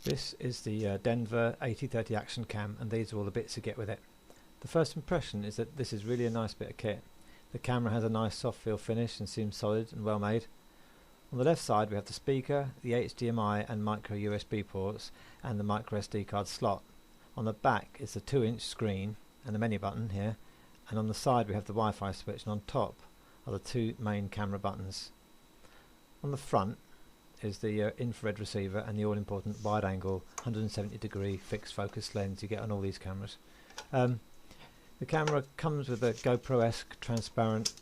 This is the Denver 8030 Action Cam, and these are all the bits you get with it. The first impression is that this is really a nice bit of kit. The camera has a nice soft feel finish and seems solid and well made. On the left side we have the speaker, the HDMI and micro USB ports, and the micro SD card slot. On the back is the 2-inch screen and the menu button here, and on the side we have the Wi-Fi switch, and on top are the two main camera buttons. On the front is the infrared receiver and the all-important wide-angle 170-degree fixed focus lens you get on all these cameras. The camera comes with a GoPro-esque transparent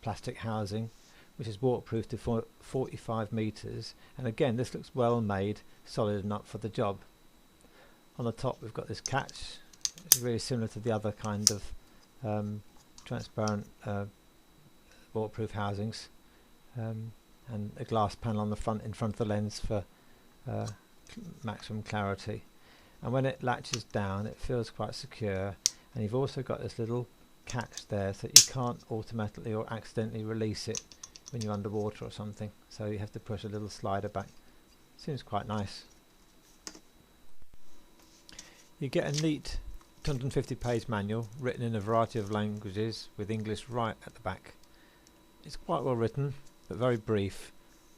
plastic housing, which is waterproof to 45 meters, and again this looks well made, solid and up for the job. On the top we've got this catch, which is really similar to the other kind of transparent waterproof housings, and a glass panel on the front in front of the lens for maximum clarity. And when it latches down it feels quite secure, and you've also got this little catch there so that you can't automatically or accidentally release it when you're underwater or something, so you have to push a little slider back. Seems quite nice. You get a neat 250-page manual written in a variety of languages with English right at the back. It's quite well written but very brief,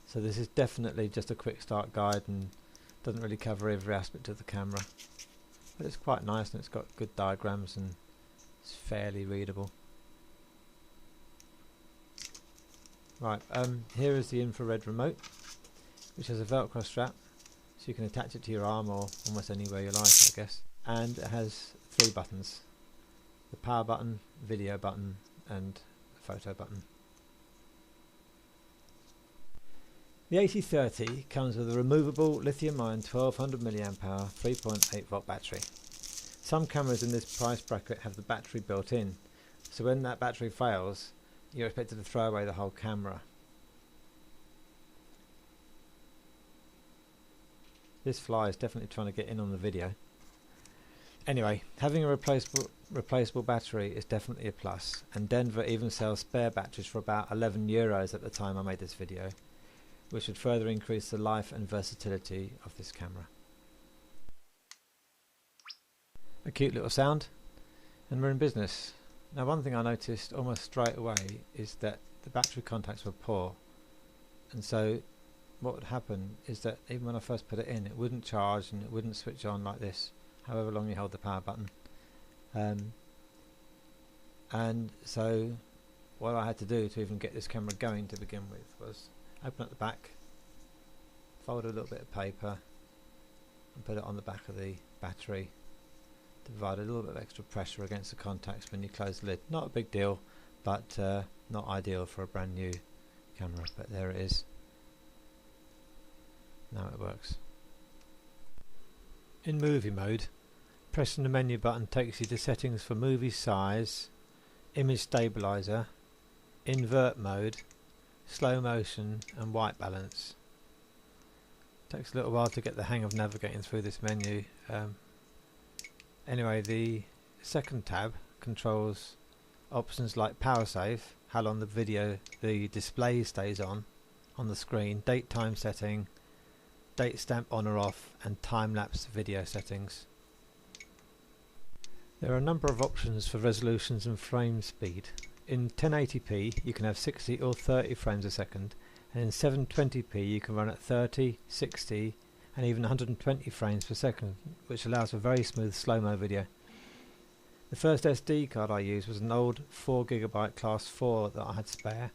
so this is definitely just a quick start guide and doesn't really cover every aspect of the camera, but it's quite nice and it's got good diagrams and it's fairly readable. Right, here is the infrared remote, which has a velcro strap so you can attach it to your arm or almost anywhere you like, I guess, and it has 3 buttons: the power button, video button and the photo button. The 8030 comes with a removable lithium-ion 1200 mAh 3.8 volt battery. Some cameras in this price bracket have the battery built in, so when that battery fails you're expected to throw away the whole camera. This fly is definitely trying to get in on the video. Anyway, having a replaceable battery is definitely a plus, and Denver even sells spare batteries for about €11 at the time I made this video, which would further increase the life and versatility of this camera. A cute little sound, and we're in business. Now, one thing I noticed almost straight away is that the battery contacts were poor, and so what would happen is that even when I first put it in it wouldn't charge and it wouldn't switch on like this however long you hold the power button, and so what I had to do to even get this camera going to begin with was open up the back, fold a little bit of paper and put it on the back of the battery to provide a little bit of extra pressure against the contacts when you close the lid. Not a big deal, but not ideal for a brand new camera, but there it is. Now it works. In movie mode, pressing the menu button takes you to settings for movie size, image stabilizer, invert mode, slow motion and white balance. Takes a little while to get the hang of navigating through this menu. Anyway, the second tab controls options like power save, how long the display stays on the screen, date time setting, date stamp on or off, and time-lapse video settings. There are a number of options for resolutions and frame speed. In 1080p you can have 60 or 30 frames a second, and in 720p you can run at 30, 60 and even 120 frames per second, which allows for very smooth slow-mo video. The first SD card I used was an old 4GB class 4 that I had spare,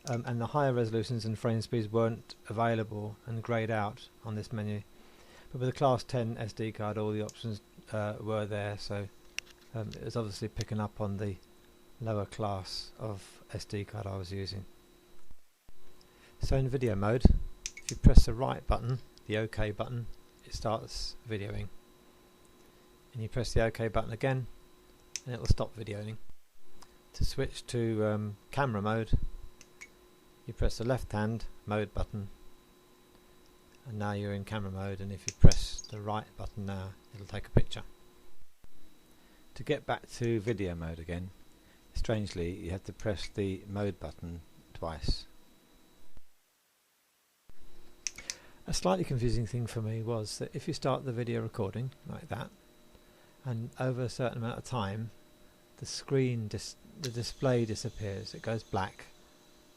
and the higher resolutions and frame speeds weren't available and greyed out on this menu, but with the class 10 SD card all the options were there, so it was obviously picking up on the lower class of SD card I was using. So in video mode, if you press the right button, the OK button, it starts videoing, and you press the OK button again and it will stop videoing. To switch to camera mode, you press the left hand mode button and now you're in camera mode, and if you press the right button now it'll take a picture. To get back to video mode again, strangely you have to press the mode button twice. A slightly confusing thing for me was that if you start the video recording like that, and over a certain amount of time, the screen, the display disappears. It goes black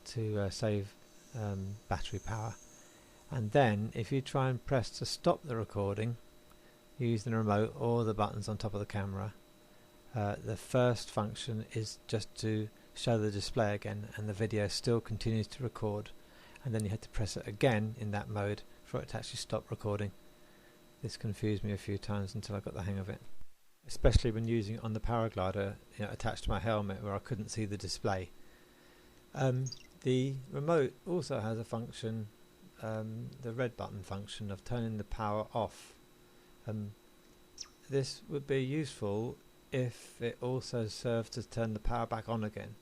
to save battery power. And then if you try and press to stop the recording using the remote or the buttons on top of the camera, the first function is just to show the display again, and the video still continues to record, and then you had to press it again in that mode for it to actually stop recording. This confused me a few times until I got the hang of it, especially when using it on the paraglider, attached to my helmet where I couldn't see the display. The remote also has a function, the red button function, of turning the power off. This would be useful if it also served to turn the power back on again,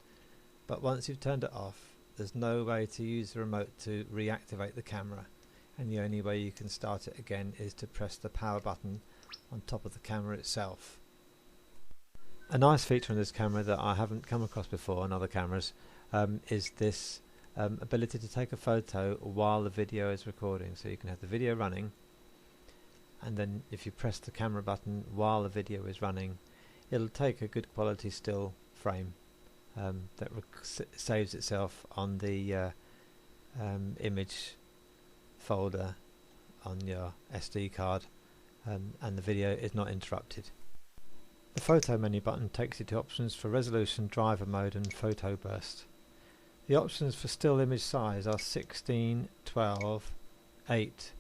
but once you've turned it off, there's no way to use the remote to reactivate the camera, and the only way you can start it again is to press the power button on top of the camera itself. A nice feature on this camera that I haven't come across before on other cameras is this ability to take a photo while the video is recording. So you can have the video running, and then if you press the camera button while the video is running, it'll take a good quality still frame that saves itself on the image folder on your SD card, and the video is not interrupted. The photo menu button takes you to options for resolution, driver mode and photo burst. The options for still image size are 16, 12, 8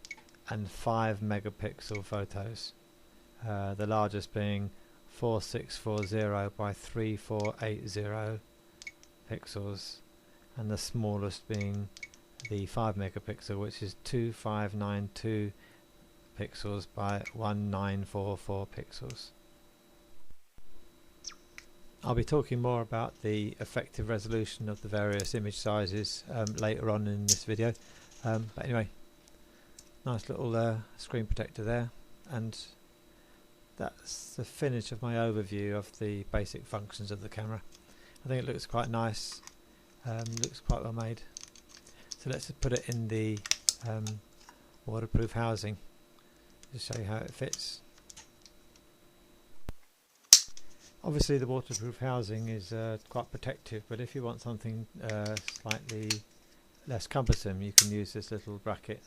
and 5 megapixel photos, the largest being 4640 by 3480 pixels, and the smallest being the 5 megapixel, which is 2592 pixels by 1944 pixels. I'll be talking more about the effective resolution of the various image sizes later on in this video, but anyway, nice little screen protector there, and that's the finish of my overview of the basic functions of the camera. I think it looks quite nice, looks quite well made. So let's just put it in the waterproof housing to show you how it fits. Obviously the waterproof housing is quite protective, but if you want something slightly less cumbersome, you can use this little bracket,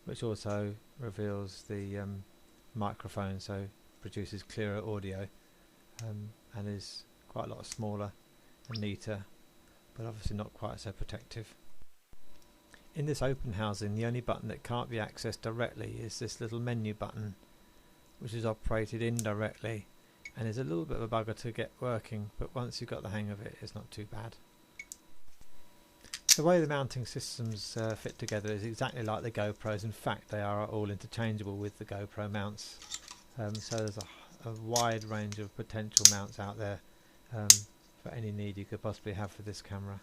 which also reveals the microphone, so produces clearer audio, and is quite a lot smaller and neater, but obviously not quite so protective. In this open housing, the only button that can't be accessed directly is this little menu button, which is operated indirectly and is a little bit of a bugger to get working, but once you've got the hang of it, it's not too bad. The way the mounting systems fit together is exactly like the GoPros. In fact, they are all interchangeable with the GoPro mounts, so there's a wide range of potential mounts out there for any need you could possibly have for this camera.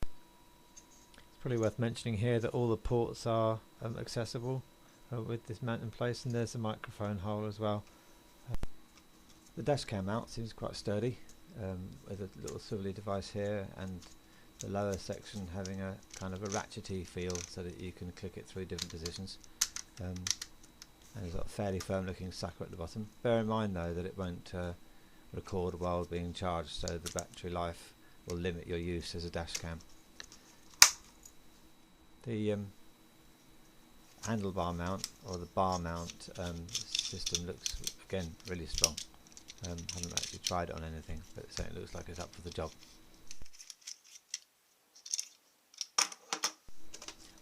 It's probably worth mentioning here that all the ports are accessible with this mount in place, and there's a microphone hole as well. The dash cam mount seems quite sturdy, with a little swivelly device here, and the lower section having a kind of a ratchety feel so that you can click it through different positions, and it's got a fairly firm looking sucker at the bottom. Bear in mind though that it won't record while being charged, so the battery life will limit your use as a dash cam. The handlebar mount, or the bar mount system, looks again really strong. Haven't actually tried it on anything, but it certainly looks like it's up for the job.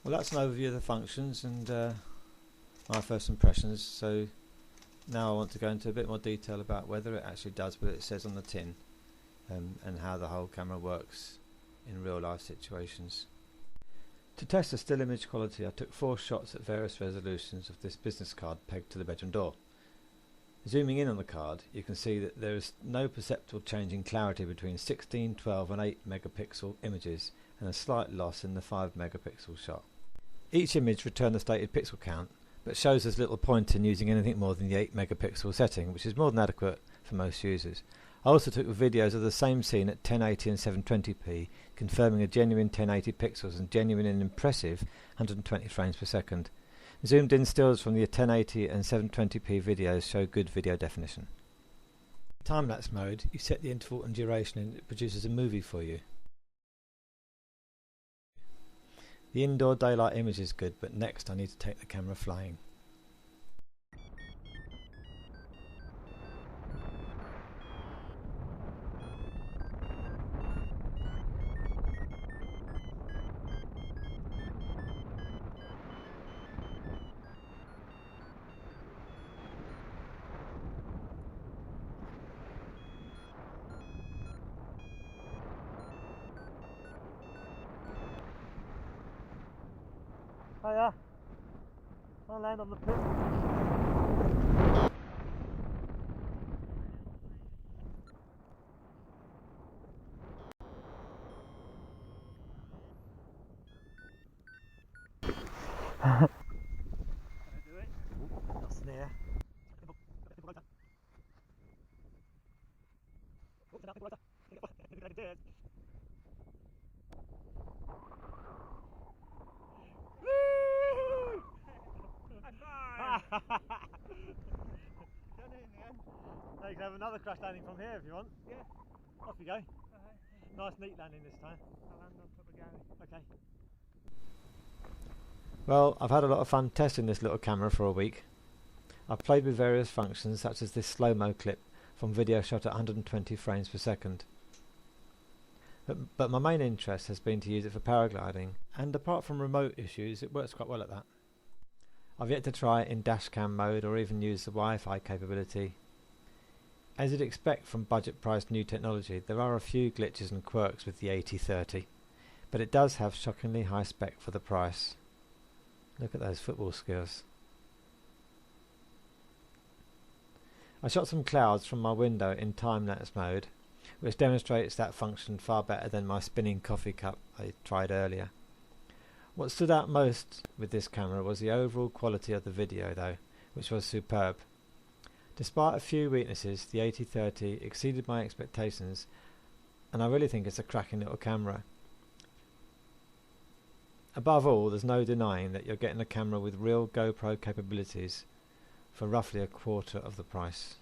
Well, that's an overview of the functions and my first impressions. So now I want to go into a bit more detail about whether it actually does what it says on the tin, and how the whole camera works in real life situations. To test the still image quality, I took 4 shots at various resolutions of this business card pegged to the bedroom door. Zooming in on the card, you can see that there is no perceptible change in clarity between 16, 12 and 8 megapixel images, and a slight loss in the 5 megapixel shot. Each image returned the stated pixel count, but shows as little point in using anything more than the 8 megapixel setting, which is more than adequate for most users. I also took videos of the same scene at 1080 and 720p, confirming a genuine 1080 pixels and genuine and impressive 120 frames per second. Zoomed in stills from the 1080 and 720p videos show good video definition. In time-lapse mode, you set the interval and duration and it produces a movie for you. The indoor daylight image is good, but next I need to take the camera flying. Hiya, I'll land on the pit. Can I do it? Not snare. You can have another crash landing from here if you want. Yeah. Off you go. Nice neat landing this time. I'll land on top of Gary. Okay. Well, I've had a lot of fun testing this little camera for a week. I've played with various functions such as this slow-mo clip from video shot at 120 frames per second. But my main interest has been to use it for paragliding, and apart from remote issues it works quite well at that. I've yet to try it in dashcam mode or even use the Wi-Fi capability. As you'd expect from budget-priced new technology, there are a few glitches and quirks with the 80-30, but it does have shockingly high spec for the price. Look at those football skills. I shot some clouds from my window in time-lapse mode, which demonstrates that function far better than my spinning coffee cup I tried earlier. What stood out most with this camera was the overall quality of the video though, which was superb. Despite a few weaknesses, the 80-30 exceeded my expectations, and I really think it's a cracking little camera. Above all, there's no denying that you're getting a camera with real GoPro capabilities for roughly a quarter of the price.